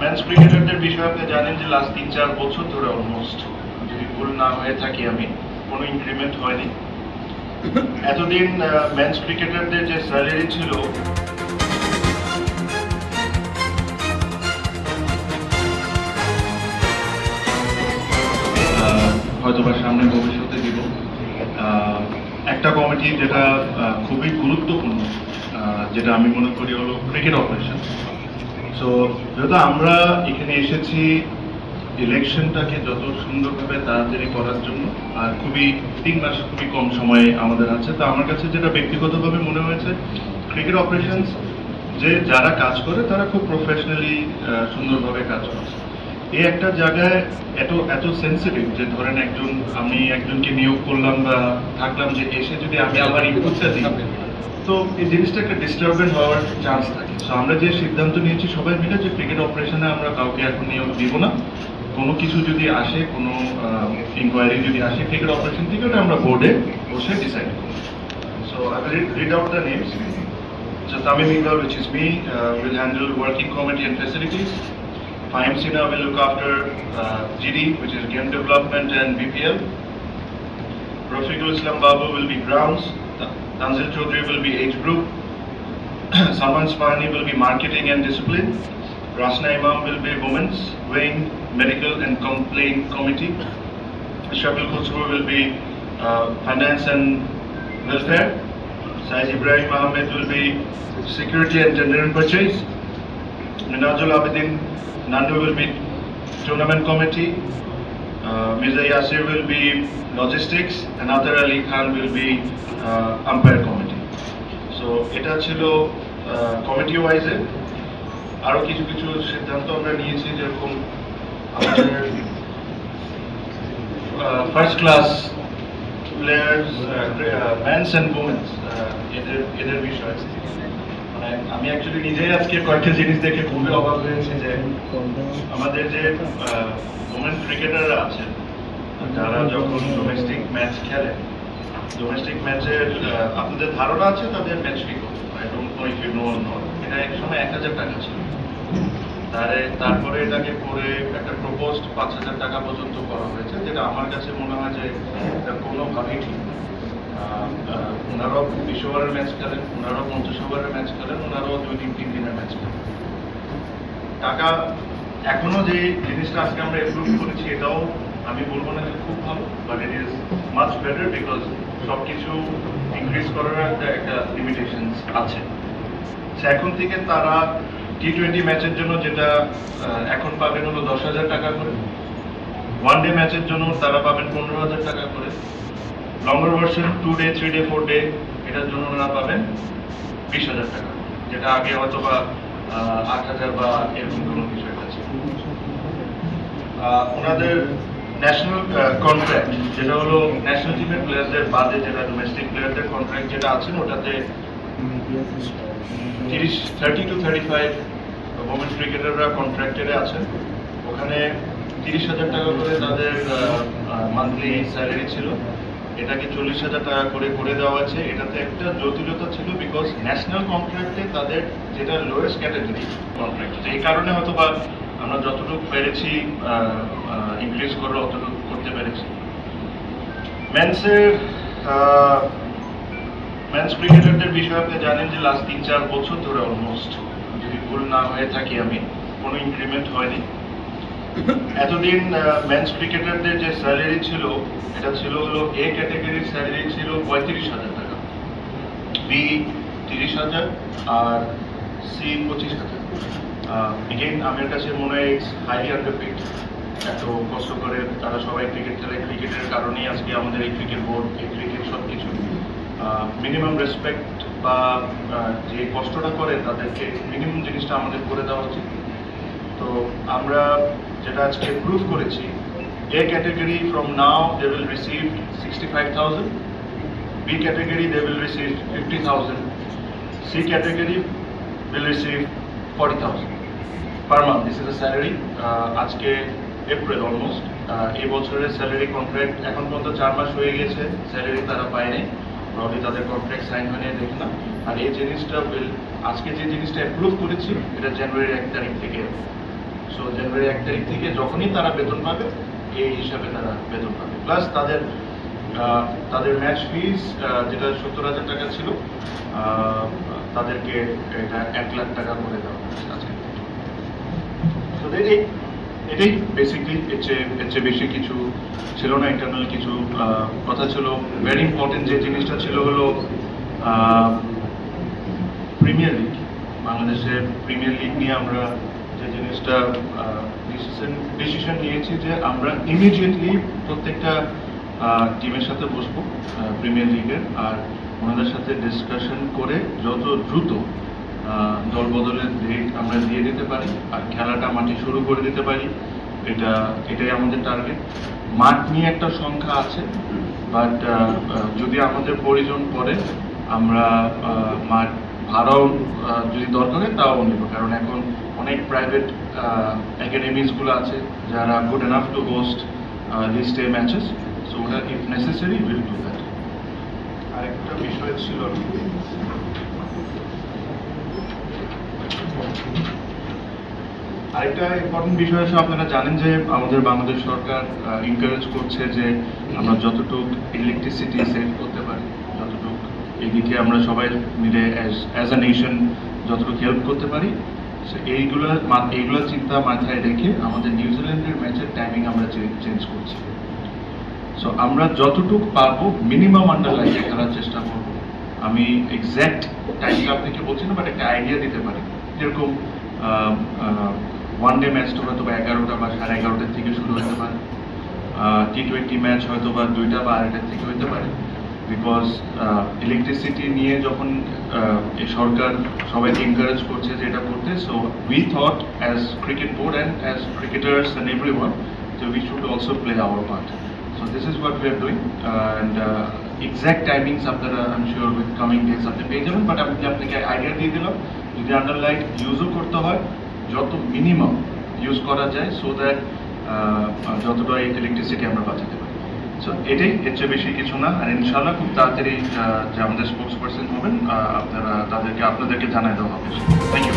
Men's ক্রিকেটারদের বিষয়ে আপনি জানেন যে লাস্ট ৩-৪ বছর ধরে অলমোস্ট, যদি ভুল না হয়ে থাকি আমি, কোনো ইনক্রিমেন্ট হয়নি। এতদিন মেন্স ক্রিকেটারদের যে স্যালারি ছিল হয়তোবা সামনে ভবিষ্যতে দিব একটা কমিটি যেটা খুবই গুরুত্বপূর্ণ, যেটা আমি মনে করি হলো ক্রিকেট অপারেশন। সো যেহেতু আমরা এখানে এসেছি ইলেকশনটাকে যত সুন্দরভাবে তাড়াতাড়ি করার জন্য, আর খুবই ৩ মাস খুবই কম সময়ে আমাদের আছে, তো আমার কাছে যেটা ব্যক্তিগতভাবে মনে হয়েছে ক্রিকেট অপারেশনস যে যারা কাজ করে তারা খুব প্রফেশনালি সুন্দরভাবে কাজ করছে। এই একটা জায়গায় এত এত সেন্সিটিভ যে ধরেন আমি একজনকে নিয়োগ করলাম বা থাকলাম, যে এসে যদি আমি আমার ইনপুটটা দিই, তো এই জিনিসটা একটা ডিস্টার্বেন্ট হওয়ার চান্স থাকে। সো আমরা যে সিদ্ধান্ত নিয়েছি সবাই মিলে, যে ক্রিকেট অপারেশনে আমরা কাউকে এখন নিয়োগ দিব না। কোনো কিছু যদি আসে, কোনো ইনকোয়ারি যদি আসে ক্রিকেট অপারেশন থেকে, ওটা আমরা বোর্ডে বসে ডিসাইড করব। So I will read out the names. So Tamim Iqbal, which is me, will handle working committee and facilities. Fahim Sinha will look after GD, which is game development and BPL. Rafiqul Islam Babu will be grounds. Tanzil Chaudhary will be age group. Salman Spani will be marketing and discipline. Rasna Imam will be women's wing, medical and complaint committee. Shakil Khusro will be finance and welfare. Saiz Ibrahim Ahmed will be security and tender and purchase. Minajul Abedin Nandu will be tournament committee. Mirza Yasir will be logistics, and Atar Ali Khan will be umpire committee. So এটা ছিল committee ওয়াইজে। আরো কিছু কিছু সিদ্ধান্ত আমরা নিয়েছি, যেরকম আমাদের first class players, men's and women's, এদের বিষয়ে মানে আমি অ্যাকচুয়ালি নিজেই আজকে কয়েকটা জিনিস দেখে খুবই অবাক হয়েছে, যে আমাদের যে ওমেন ক্রিকেটাররা আছেন, যারা যখন ডোমেস্টিক ম্যাচ খেলেন, ডোমেস্টিক ম্যাচের আপনাদের ধারণা আছে তাদের ম্যাচ ফি কত? I don't know if you know or not. এটা এক সময় ১,০০০ টাকা ছিল, তারপরে এটাকে করে একটা প্রপোজড ৫,০০০ টাকা পর্যন্ত করা হয়েছে, যেটা আমার কাছে মনে হয় যে এটা কোনোভাবেই ঠিক না। ওনারাও ২০ ওভারের ম্যাচ খেলেন, ওনারাও ৫০ ওভারের ম্যাচ খেলেন, ওনারাও ২-৩ দিনের ম্যাচ খেলেন। টাকা এখনো যে জিনিসটা আজকে আমরা অ্যাপ্রুভ করেছি, এটাও আমি বলবো না যে খুব ভালো, but it is much better, because সব কিছু ইনক্রিজ করার একটা লিমিটেশনস আছে। এখন থেকে তারা T20 ম্যাচের জন্য যেটা এখন পাবেন হলো ১০,০০০ টাকা করে, ওয়ান ডে ম্যাচের জন্য তারা পাবেন ১৫,০০০ টাকা করে, লঙ্গার ভার্সন 2 ডে 3 ডে 4 ডে এটার জন্য ওনারা পাবেন ২০,০০০ টাকা, যেটা আগে হয়তো বা ৮,০০০ বা এরকম কোনো কিছু একটা ছিল। ওনাদের ন্যাশনাল কন্ট্রাক্ট, যেটা হলো ন্যাশনাল টিমের প্লেয়ারদের বাদে যেটা ডোমেস্টিক প্লেয়ারদের কন্ট্রাক্ট যেটা আছেন, ওটাতে 30 to 35 ওমেন ক্রিকেটাররা কন্ট্রাক্টেডে আছেন। ওখানে ৩০,০০০ টাকা করে তাদের মান্থলি স্যালারি ছিল, এটাকে ৪০,০০০ টাকা করে দেওয়া হয়েছে। এটাতে একটা জটিলতা ছিল, বিকজ ন্যাশনাল কন্ট্রাক্টে তাদের যেটা লোয়েস্ট ক্যাটাগরি কন্ট্রাক্ট, এই কারণে হয়তো বা আমরা যতটুকু পেরেছি ইনক্রিজ করে অতটুকু করতে পেরেছি। মেন্স ক্রিকেটারদের বিষয়ে আপনি জানেন যে লাস্ট ৩-৪ বছর ধরে অলমোস্ট, যদি ভুল না হয়ে থাকি আমি, কোনো ইনক্রিমেন্ট হয়নি। এতদিন মেন্স ক্রিকেটারদের যে স্যালারি ছিল, এটা ছিল হলো এ ক্যাটাগরির স্যালারি ছিল ৩৫,০০০ টাকা, বি ৩০,০০০ আর সি ২৫,০০০। এগেইন আমার কাছে মনে হয় ইটস হাইলি আন্ডারপেড। এত কষ্ট করে তারা সবাই ক্রিকেট খেলে, ক্রিকেটের কারণেই আজকে আমাদের এই ক্রিকেট বোর্ড, এই ক্রিকেট সব কিছু। মিনিমাম রেসপেক্ট বা যে কষ্টটা করে তাদেরকে মিনিমাম জিনিসটা আমাদের করে দেওয়া উচিত। তো আমরা যেটা আজকে প্রুভ করেছি, A category from now they will receive 65,000, B category they will receive 50,000, C category will receive 40,000 per month. This is a salary. আজকে এপ্রিল অলমোস্ট, এই বছরের স্যালারি কন্ট্রাক্ট এখন পর্যন্ত 4 মাস হয়ে গেছে, স্যালারি তারা পায়নি, প্রবলি তাদের কন্ট্রাক্ট সাইন হয়নি দেখে না। আর এই জিনিসটা আজকে যে জিনিসটা অ্যাপ্রুভ করেছি, এটা জানুয়ারির 1 তারিখ থেকে সো জানুয়ারি 1 তারিখ থেকে যখনই তারা বেতন পাবে এই হিসাবে তারা বেতন পাবে, প্লাস তাদের ম্যাচ ফিস যেটা 70,000 টাকা ছিল তাদেরকে এটা 1 লাখ টাকা করে দেওয়া হয়েছে আজকে। তো এটাই বেসিকলি এর চেয়ে বেশি কিছু ছিল না। ইন্টারনাল কিছু কথা ছিল। ভেরি ইম্পর্টেন্ট যে জিনিসটা ছিল হলো প্রিমিয়ার লিগ, বাংলাদেশের প্রিমিয়ার লিগ নিয়ে আমরা যে জিনিসটা ডিসিশন নিয়েছি যে আমরা ইমিডিয়েটলি প্রত্যেকটা টিমের সাথে বসবো প্রিমিয়ার লিগের, আর ওনাদের সাথে ডিসকাশন করে যত দ্রুত দল বদলের ডেট আমরা দিয়ে দিতে পারি আর খেলাটা মাঠে শুরু করে দিতে পারি, এটাই আমাদের টার্গেট। মাঠ নিয়ে একটা সংখ্যা আছে, বাট যদি আমাদের প্রয়োজন পড়ে আমরা মাঠ ভাড়াও যদি দরকার হয় তাও নেব, কারণ এখন অনেক প্রাইভেট একাডেমিজগুলো আছে যারা good enough to host this day matches, so ওটা if necessary will do that. আরেকটা বিষয় ছিল আরেকটা ইম্পর্টেন্ট বিষয় হচ্ছে আপনারা জানেন যে আমাদের বাংলাদেশ সরকার এনকারেজ করছে যে আমরা যতটুকু ইলেকট্রিসিটি সেভ করতে পারি, যতটুকু এদিকে আমরা সবাই মিলে অ্যাজ আ নেশন যতটুকু হেল্প করতে পারি, এইগুলো চিন্তা মাথায় রেখে আমাদের নিউজিল্যান্ডের ম্যাচের টাইমিং আমরা চেঞ্জ করছি। সো আমরা যতটুকু পারবো মিনিমাম আন্ডার লাইনে খেলার চেষ্টা করবো। আমি এক্স্যাক্ট টাইমটা আপনাকে বলছি না, বাট একটা আইডিয়া দিতে পারি। যেরকম ওয়ান ডে ম্যাচটা হয়তো বা 11টা বা 11:30 থেকে শুরু হতে পারে, T20 ম্যাচ হয়তো বা 2টা বা 2:30 থেকে হতে পারে, বিকজ ইলেকট্রিসিটি নিয়ে যখন এই সরকার সবাইকে এনকারেজ করছে যে এটা করতে, so we thought as cricket board and as cricketers and everyone যে we should also play our part. So this is what we are doing, and exact timings আপনারা I'm sure with coming days আপনি পেয়ে যাবেন, but আমি আপনাকে idea দিয়ে দিলাম যদি আন্ডারলাইট ইউজও করতে হয় যত মিনিমাম ইউজ করা যায়, সো দ্যাট যতটা ইলেকট্রিসিটি আমরা বাঁচাতে পারি। সো এটাই, এর চেয়ে বেশি কিছু না। আর ইনশাআল্লাহ খুব তাড়াতাড়ি যে আমাদের স্পোর্টস পার্সন হবেন আপনাদেরকে জানাই দেওয়া হবে। Thank you.